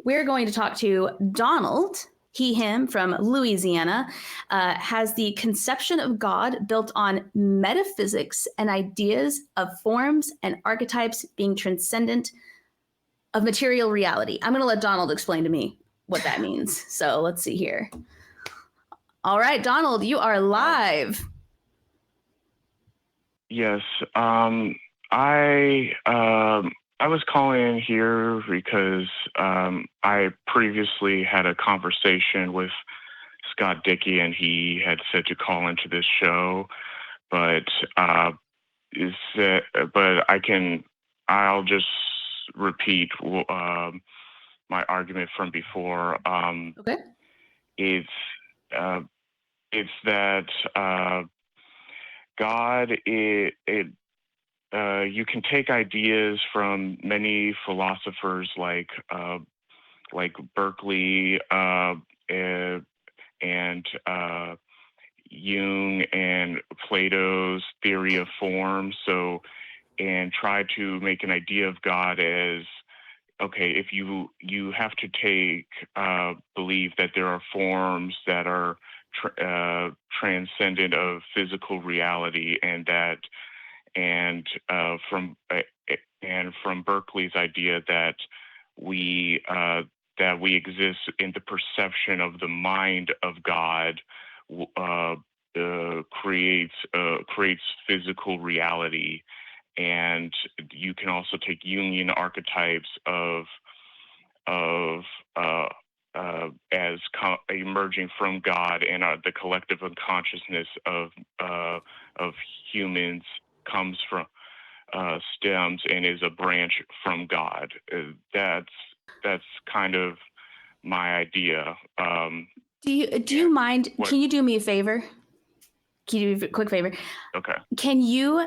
We're going to talk to Donald, he, him, from Louisiana, has the conception of God built on metaphysics and ideas of forms and archetypes being transcendent of material reality. I'm going to let Donald explain to me what that means. So let's see here. All right, Donald, you are live. Yes. I was calling in here because I previously had a conversation with Scott Dickey, and he had said to call into this show, but I'll just repeat my argument from before. Okay. It's that God, you can take ideas from many philosophers like Berkeley and Jung and Plato's theory of form. And try to make an idea of God as, okay, if you have to believe that there are forms that are transcendent of physical reality, and from Berkeley's idea that we exist in the perception of the mind of God, creates physical reality. And you can also take Jungian archetypes as emerging from God, and the collective unconsciousness of humans comes from stems and is a branch from God. That's kind of my idea. Do you mind? Can you do me a favor? Can you do me a quick favor? Okay. Can you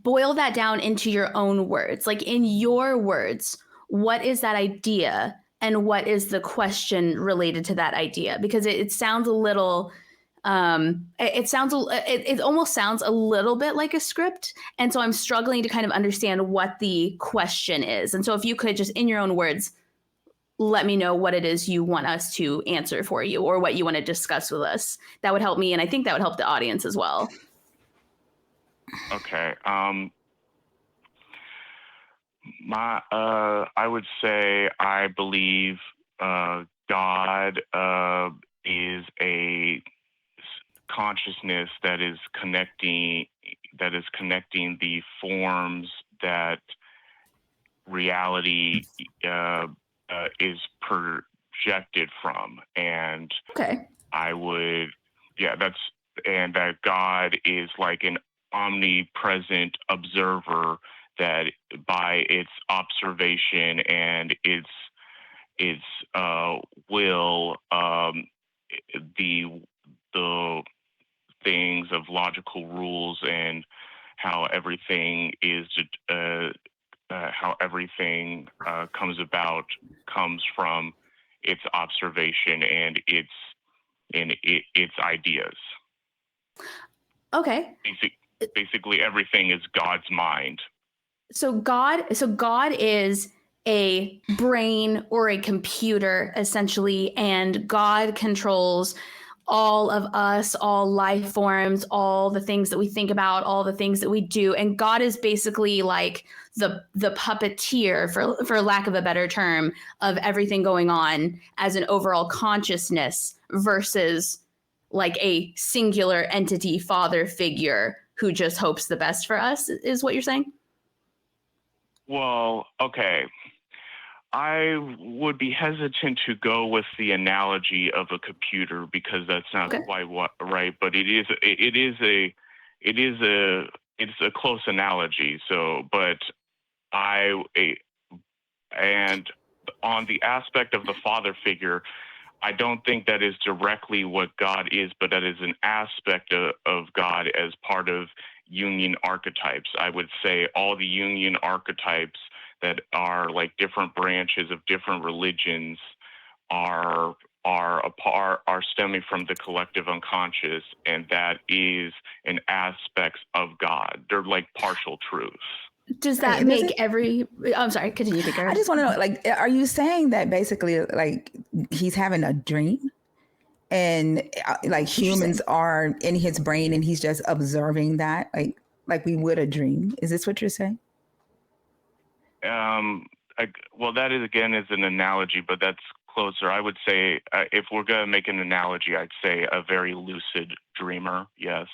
boil that down into your own words? Like, in your words, what is that idea, and what is the question related to that idea? Because it sounds a little, it almost sounds a little bit like a script. And so I'm struggling to kind of understand what the question is. And so if you could just, in your own words, let me know what it is you want us to answer for you, or what you want to discuss with us, that would help me. And I think that would help the audience as well. Okay. I would say I believe God is a consciousness that is connecting the forms that reality is projected from, and okay. And that God is like an omnipresent observer, that by its observation and its will, the things of logical rules and how everything comes about comes from its observation and its ideas. Okay. Basically, everything is God's mind. So God is a brain or a computer, essentially, and God controls all of us, all life forms, all the things that we think about, all the things that we do. And God is basically like the puppeteer, for lack of a better term, of everything going on as an overall consciousness, versus like a singular entity, father figure who just hopes the best for us, is what you're saying? Well, okay. I would be hesitant to go with the analogy of a computer, because that's not quite right. But it's a close analogy. So, and on the aspect of the father figure, I don't think that is directly what God is, but that is an aspect of God as part of Jungian archetypes. I would say all the Jungian archetypes that are like different branches of different religions are stemming from the collective unconscious, and that is an aspect of God. They're like partial truths. Does that make every? I'm sorry. Continue, Thinker. I just want to know, like, are you saying that basically, like, he's having a dream, and like humans are in his brain, and he's just observing that, like we would a dream? Is this what you're saying? Well, that is again is an analogy, but that's closer. I would say if we're going to make an analogy, I'd say a very lucid dreamer. Yes.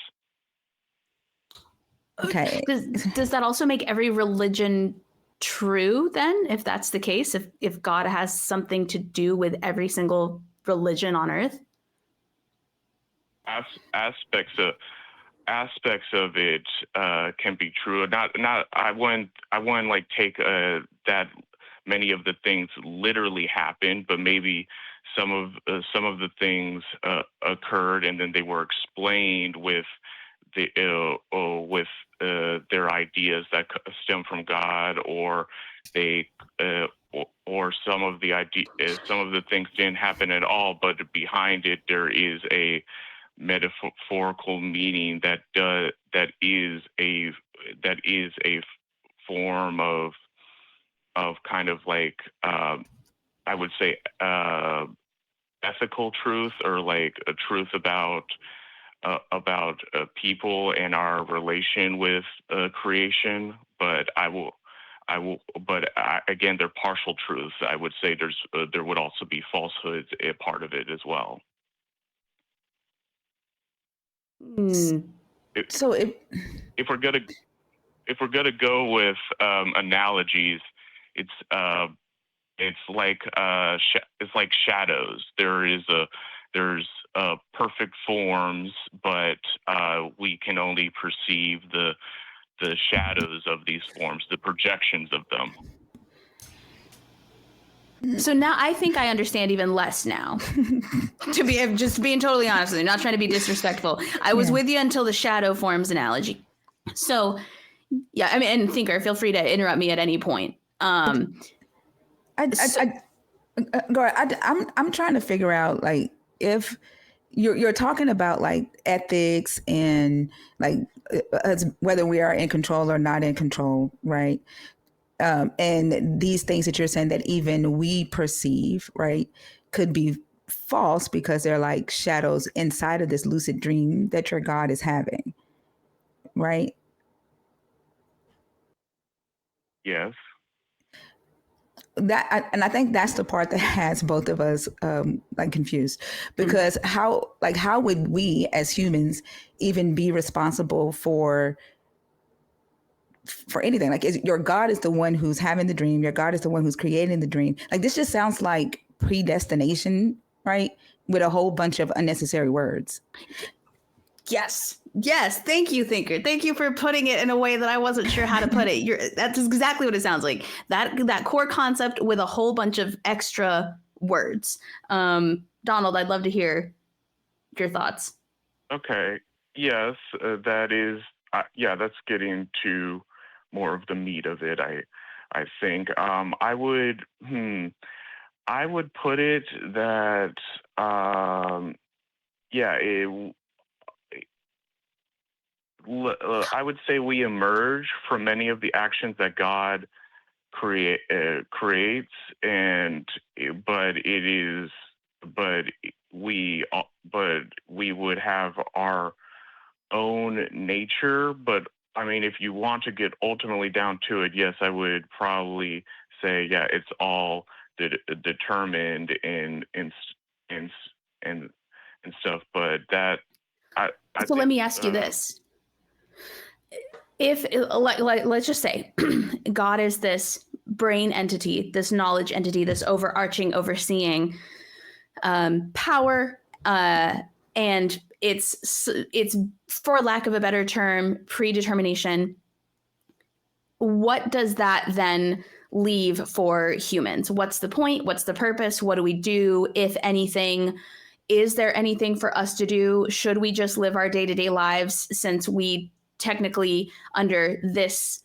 Okay. Does that also make every religion true then, if that's the case, if God has something to do with every single religion on earth? Aspects of it can be true. I wouldn't like take that many of the things literally happened, but maybe some of the things occurred, and then they were explained with their ideas that stem from God, or they or some of the things didn't happen at all, but behind it there is a metaphorical meaning that is a form of kind of like I would say ethical truth, or like a truth about people and our relation with creation. But again, they're partial truths. I would say there would also be falsehoods a part of it as well. If we're gonna go with analogies, it's like shadows. There's perfect forms, but we can only perceive the shadows of these forms, the projections of them. So now I think I understand even less now. Just being totally honest with you, not trying to be disrespectful. I was with you until the shadow forms analogy. So yeah, I mean, and Thinker, feel free to interrupt me at any point. Go ahead. I'm trying to figure out, like, if you're talking about like ethics and like whether we are in control or not in control, right? And these things that you're saying that even we perceive, right, could be false because they're like shadows inside of this lucid dream that your God is having, right? Yes. I think that's the part that has both of us like confused, because how would we as humans even be responsible for anything? Like, your God is the one who's having the dream. Your God is the one who's creating the dream. Like, this just sounds like predestination, right? With a whole bunch of unnecessary words. Yes. Thank you, Thinker. Thank you for putting it in a way that I wasn't sure how to put it. That's exactly what it sounds like. That core concept with a whole bunch of extra words. Donald, I'd love to hear your thoughts. Okay. Yes, that is. That's getting to more of the meat of it. I think I would put it that I would say we emerge from many of the actions that God creates, but we would have our own nature. But I mean, if you want to get ultimately down to it, yes, I would probably say, it's all determined and stuff. But that. So let me ask you this. If let's just say God is this brain entity, this knowledge entity, this overarching, overseeing power, and it's for lack of a better term, predetermination. What does that then leave for humans? What's the point? What's the purpose? What do we do, if anything? Is there anything for us to do? Should we just live our day-to-day lives, since we technically, under this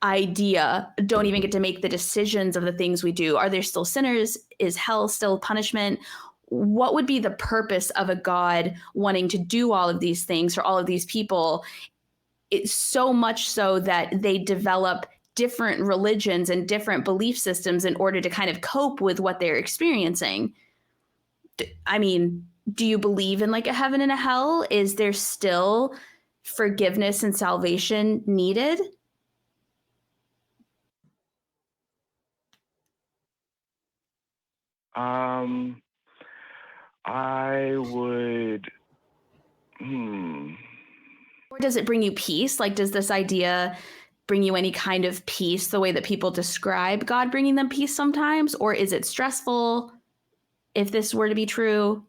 idea, don't even get to make the decisions of the things we do? Are there still sinners? Is hell still punishment? What would be the purpose of a God wanting to do all of these things for all of these people? It's so much so that they develop different religions and different belief systems in order to kind of cope with what they're experiencing. I mean, do you believe in like a heaven and a hell? Is there still forgiveness and salvation needed? I would. Or does it bring you peace? Like, does this idea bring you any kind of peace the way that people describe God bringing them peace sometimes? Or is it stressful if this were to be true?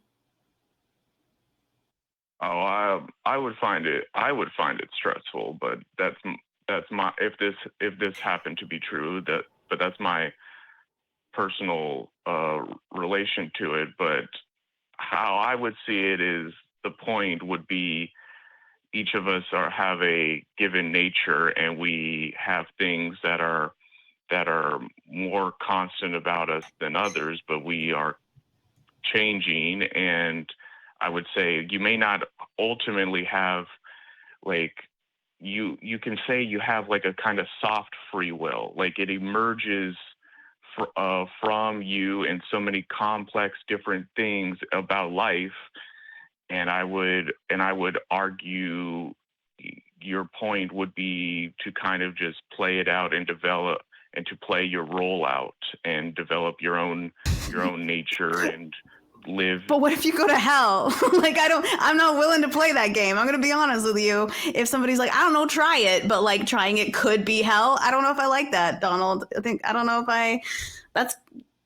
Oh, I would find it stressful, but that's my if this happened to be true, but that's my personal relation to it. But how I would see it is the point would be each of us have a given nature, and we have things that are more constant about us than others, but we are changing. And I would say you may not ultimately have like you can say you have like a kind of soft free will, like it emerges from you and so many complex different things about life. And I would argue your point would be to kind of just play it out and develop, and to play your role out and develop your own nature and live. But what if you go to hell? Like, I'm not willing to play that game. I'm going to be honest with you. If somebody's like, I don't know, try it, but like trying it could be hell. I don't know if I like that, Donald. I don't know if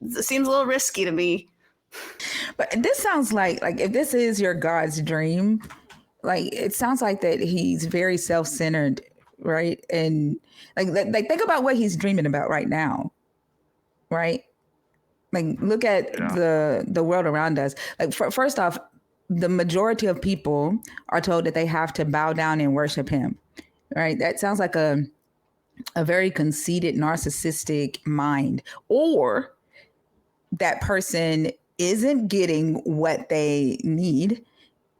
it seems a little risky to me. But this sounds like if this is your God's dream, like it sounds like that he's very self-centered, right? And like think about what he's dreaming about right now, right? Like look at the world around us. Like first off, the majority of people are told that they have to bow down and worship him, right? That sounds like a very conceited, narcissistic mind, or that person isn't getting what they need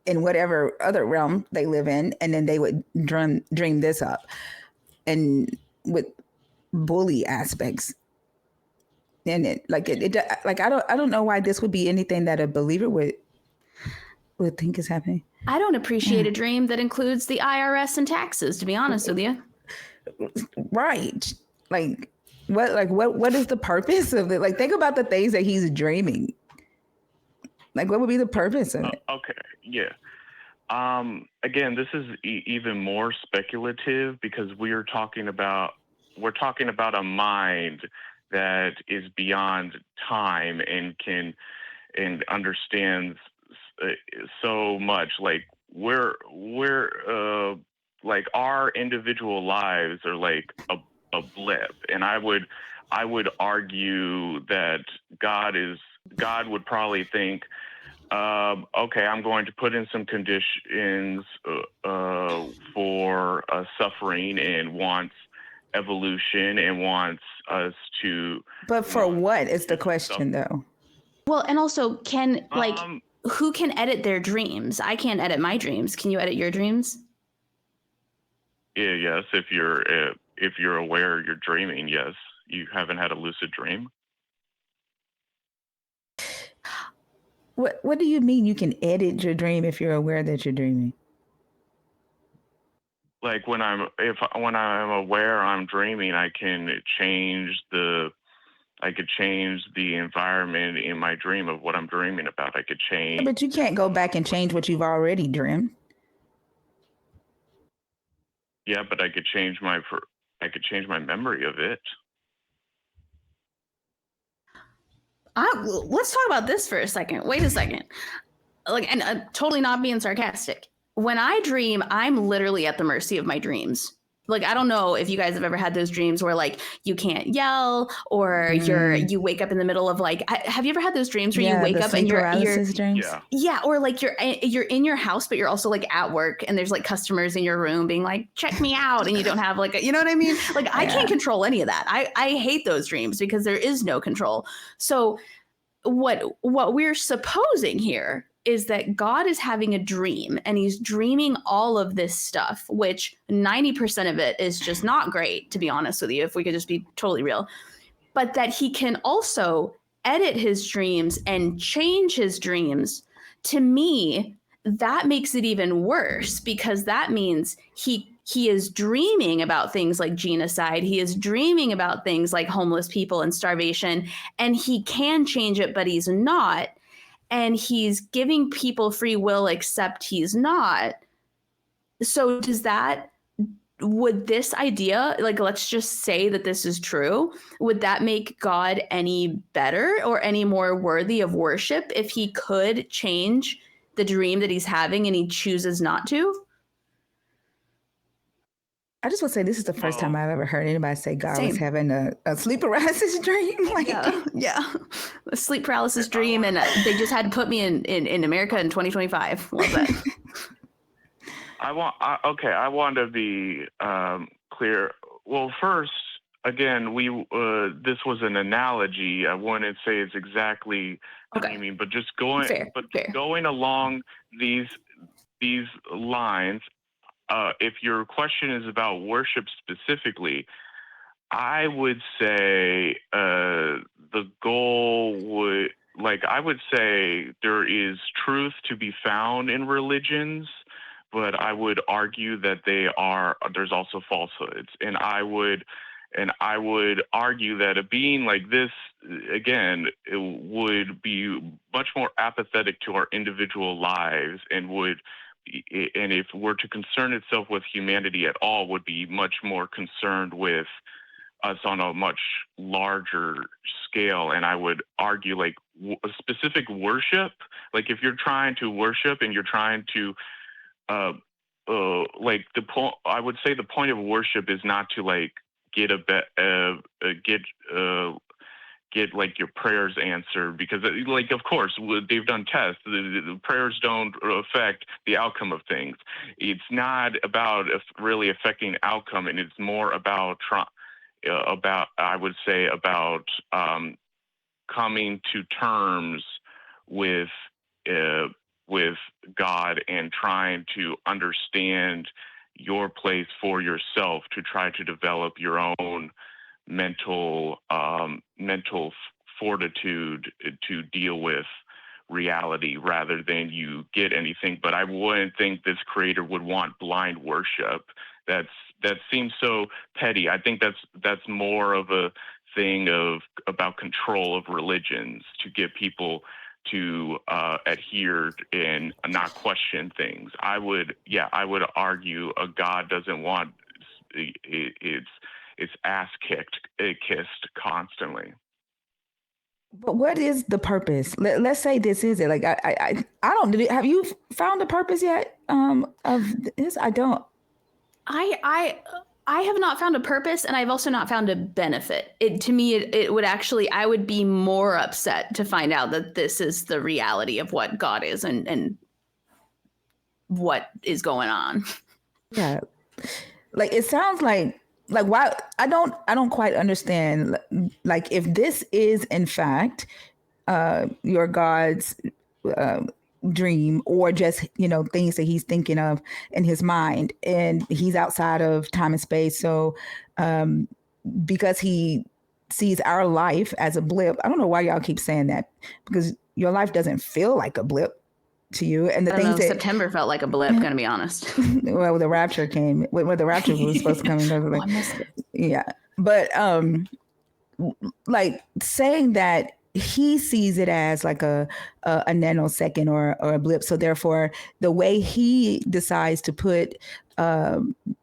in whatever other realm they live in, and then they would dream this up, and with bully aspects. And I don't know why this would be anything that a believer would think is happening. I don't appreciate a dream that includes the IRS and taxes, to be honest with you. Right. What is the purpose of it? Like, think about the things that he's dreaming. Like, what would be the purpose of it? Okay. Yeah. Again, this is even more speculative because we're talking about a mind that is beyond time and understands so much. Like we're like our individual lives are like a blip, and I would argue that God would probably think, okay, I'm going to put in some conditions for suffering, and wants evolution, and wants us to. But for what is the question, though? Well, and also, who can edit their dreams? I can't edit my dreams. Can you edit your dreams? Yeah, yes. If you're aware you're dreaming, yes. You haven't had a lucid dream. What do you mean you can edit your dream if you're aware that you're dreaming? Like when I'm aware I'm dreaming, I can change the environment in my dream of what I'm dreaming about. I could change. But you can't go back and change what you've already dreamed. Yeah, but I could change my memory of it. Let's talk about this for a second. Wait a second. And totally not being sarcastic. When I dream, I'm literally at the mercy of my dreams. Like, I don't know if you guys have ever had those dreams where like you can't yell, or you wake up in the middle of like, have you ever had those dreams where you wake up and you're dreams? Yeah, or like you're in your house, but you're also like at work, and there's like customers in your room being like, check me out, and you don't have like you know what I mean? Like I can't control any of that. I hate those dreams because there is no control. So what we're supposing here is that God is having a dream, and he's dreaming all of this stuff, which 90% of it is just not great, to be honest with you, if we could just be totally real. But that he can also edit his dreams and change his dreams. To me, that makes it even worse, because that means he is dreaming about things like genocide. He is dreaming about things like homeless people and starvation, and he can change it, but he's not. And he's giving people free will, except he's not. So would this idea, like, let's just say that this is true, would that make God any better or any more worthy of worship if he could change the dream that he's having and he chooses not to? I just want to say this is the first time I've ever heard anybody say God was Same. having a sleep paralysis dream. Like, Yeah. A sleep paralysis dream, and they just had to put me in America in 2025. Love that. I want to be clear. Well, first, again, this was an analogy. I wouldn't say it's exactly dreaming, but just going along these lines. If your question is about worship specifically, I would say the goal I would say there is truth to be found in religions, but I would argue that there's also falsehoods. And I would argue that a being like this, again, it would be much more apathetic to our individual lives, and if we're to concern itself with humanity at all, would be much more concerned with us on a much larger scale. And I would argue, like, a specific worship, like if you're trying to worship and you're trying to I would say the point of worship is not to like get like your prayers answered, because like, of course, they've done tests. The prayers don't affect the outcome of things. It's not about really affecting outcome, and it's more about I would say about coming to terms with God and trying to understand your place for yourself, to try to develop your own mental fortitude to deal with reality, rather than you get anything. But I wouldn't think this creator would want blind worship. That seems so petty. I think that's more of a thing about control of religions, to get people to adhere and not question things. I would argue a God doesn't want its ass kissed constantly. But what is the purpose? Let's say this is it. Like, I don't. Have you found the purpose yet? Of this, I don't. I have not found a purpose, and I've also not found a benefit. To me, it would actually, I would be more upset to find out that this is the reality of what God is and what is going on. Yeah, like it sounds like why I don't quite understand. Like, if this is in fact your God's dream, or just things that he's thinking of in his mind, and he's outside of time and space, so because he sees our life as a blip. I don't know why y'all keep saying that, because your life doesn't feel like a blip to you. And the things that September felt like a blip, gonna be honest. Well, the rapture came when the rapture was supposed to come in. Like, I missed it. Yeah, but like saying that he sees it as like a nanosecond or a blip. So therefore, the way he decides to put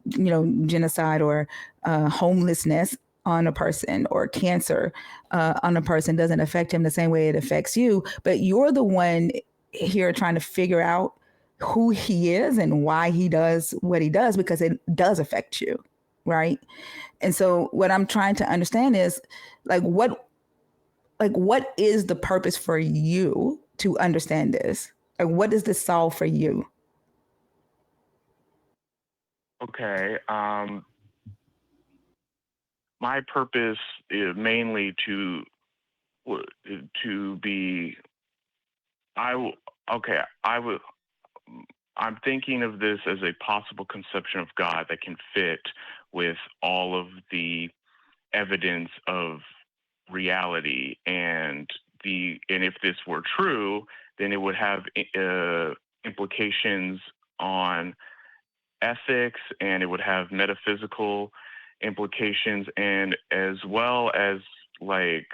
genocide or homelessness on a person, or cancer on a person, doesn't affect him the same way it affects you. But you're the one here trying to figure out who he is and why he does what he does, because it does affect you, right? And so what I'm trying to understand is what is the purpose for you to understand this? Like, what does this solve for you? Okay. My purpose is mainly to be. okay, I'm thinking of this as a possible conception of God that can fit with all of the evidence of reality, and if this were true, then it would have implications on ethics, and it would have metaphysical implications, and as well as like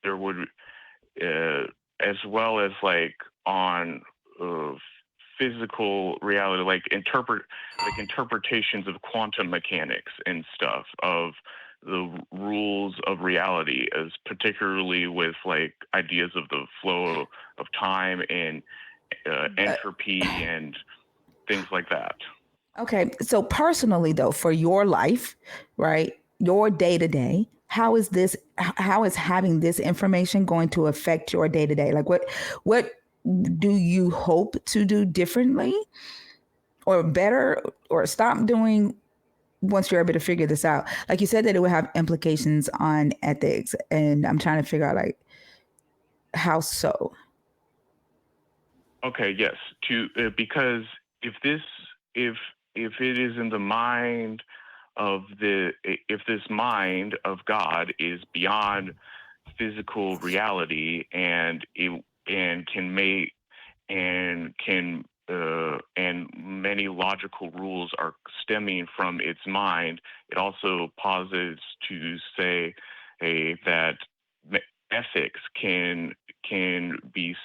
there would as well as like on physical reality, like interpretations of quantum mechanics and stuff, of the rules of reality, as particularly with like ideas of the flow of time and entropy and things like that. Okay, so personally though, for your life, right, your day to day, how is having this information going to affect your day to day? Like, what do you hope to do differently, or better, or stop doing once you're able to figure this out? Like you said that it would have implications on ethics, and I'm trying to figure out like how so. Okay, yes, because if it is in the mind of if this mind of God is beyond physical reality, and can make and many logical rules are stemming from its mind, it also posits to say that ethics can be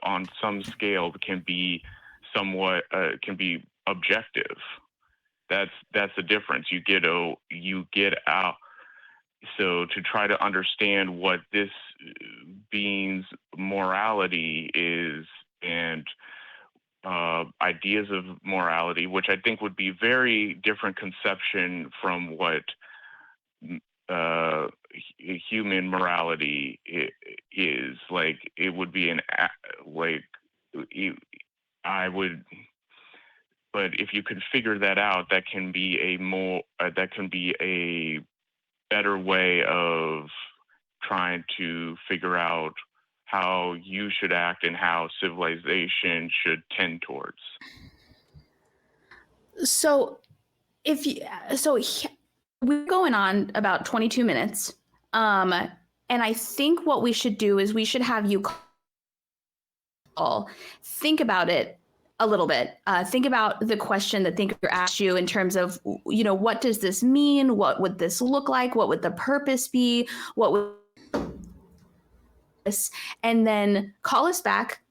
on some scale can be somewhat can be objective. That's the difference. You get out. So to try to understand what this being's morality is, and ideas of morality, which I think would be very different conception from what human morality is. Like, it would be I would. But if you could figure that out, that can be a better way of trying to figure out how you should act and how civilization should tend towards. So we're going on about 22 minutes. And I think what we should do is we should have you all think about it a little bit. Think about the question that Thinker asked you in terms of, what does this mean? What would this look like? What would the purpose be? What would this? And then call us back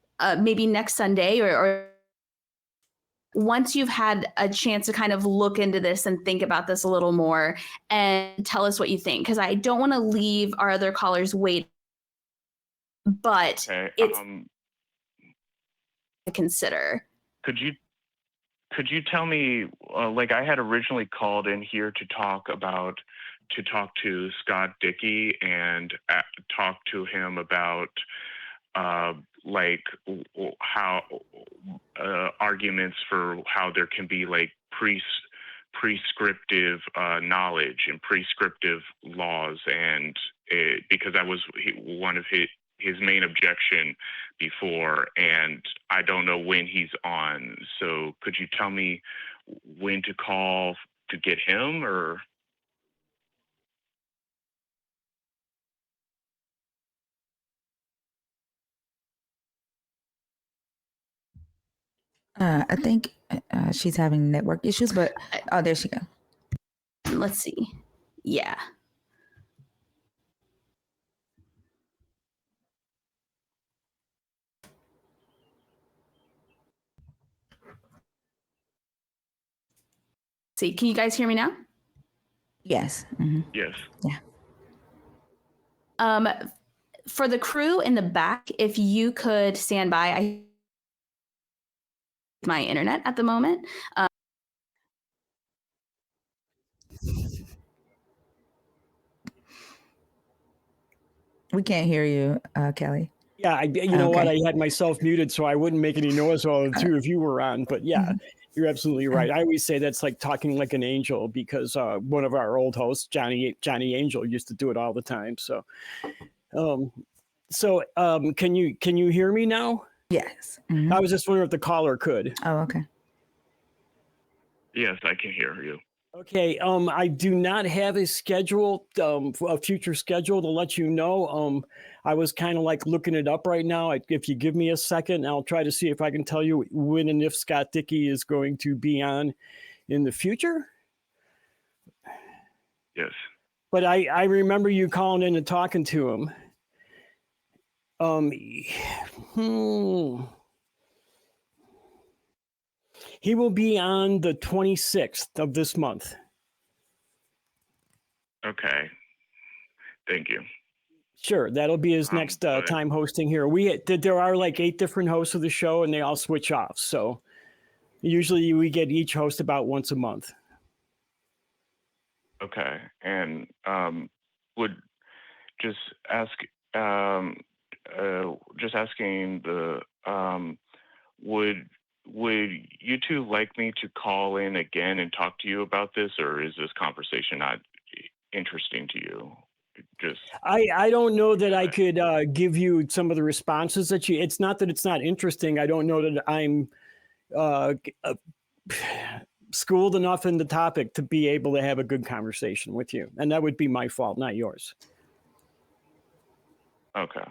maybe next Sunday, or once you've had a chance to kind of look into this and think about this a little more, and tell us what you think. Because I don't want to leave our other callers waiting, but it's to consider. Could you tell me, like, I had originally called in here to talk to Scott Dickey and talk to him about like how arguments for how there can be like prescriptive knowledge and prescriptive laws, and because that was one of his main objection before, and I don't know when he's on. So could you tell me when to call to get him, or? I think she's having network issues, but there she goes. Let's see. Yeah. See, can you guys hear me now? Yes. Mm-hmm. Yes. Yeah. For the crew in the back, if you could stand by, my internet at the moment. We can't hear you, Kelly. Yeah, you know what? I had myself muted so I wouldn't make any noise while the two of you were on. But yeah, you're absolutely right. I always say that's like talking like an angel, because one of our old hosts, Johnny Angel, used to do it all the time. So, can you hear me now? Yes. Mm-hmm. I was just wondering if the caller could. Oh, okay. Yes, I can hear you. Okay. I do not have a schedule, a future schedule to let you know. I was kind of like looking it up right now. If you give me a second, I'll try to see if I can tell you when and if Scott Dickey is going to be on in the future. Yes. But I remember you calling in and talking to him. He will be on the 26th of this month. Okay. Thank you. Sure, that'll be his next time hosting here. There are like 8 different hosts of the show, and they all switch off. So usually we get each host about once a month. Okay, and would just ask, just asking would you two like me to call in again and talk to you about this, or is this conversation not interesting to you? Just I don't know that I could give you some of the responses that you. It's not that it's not interesting. I don't know that I'm schooled enough in the topic to be able to have a good conversation with you, and that would be my fault, not yours. Okay.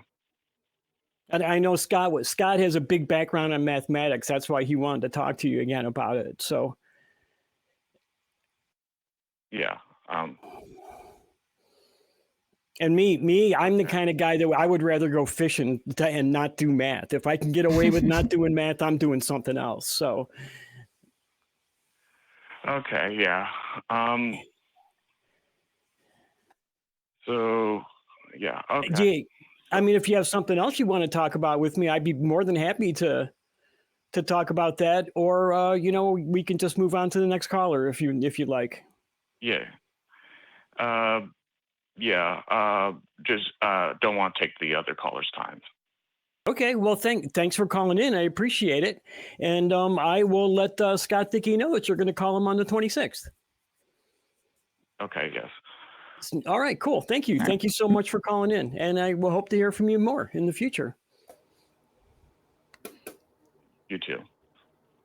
And I know Scott has a big background on mathematics. That's why he wanted to talk to you again about it. So yeah. And me, I'm the kind of guy that I would rather go fishing and not do math. If I can get away with not doing math, I'm doing something else. So. Okay. Yeah. So, yeah. Okay. I mean, if you have something else you want to talk about with me, I'd be more than happy to talk about that. Or we can just move on to the next caller if you'd like. Yeah. Just don't want to take the other caller's time. Okay. Well, thanks for calling in. I appreciate it. And I will let Scott Dickey know that you're going to call him on the 26th. Okay. Yes. All right. Cool. Thank you. Thank you so much for calling in. And I will hope to hear from you more in the future. You too.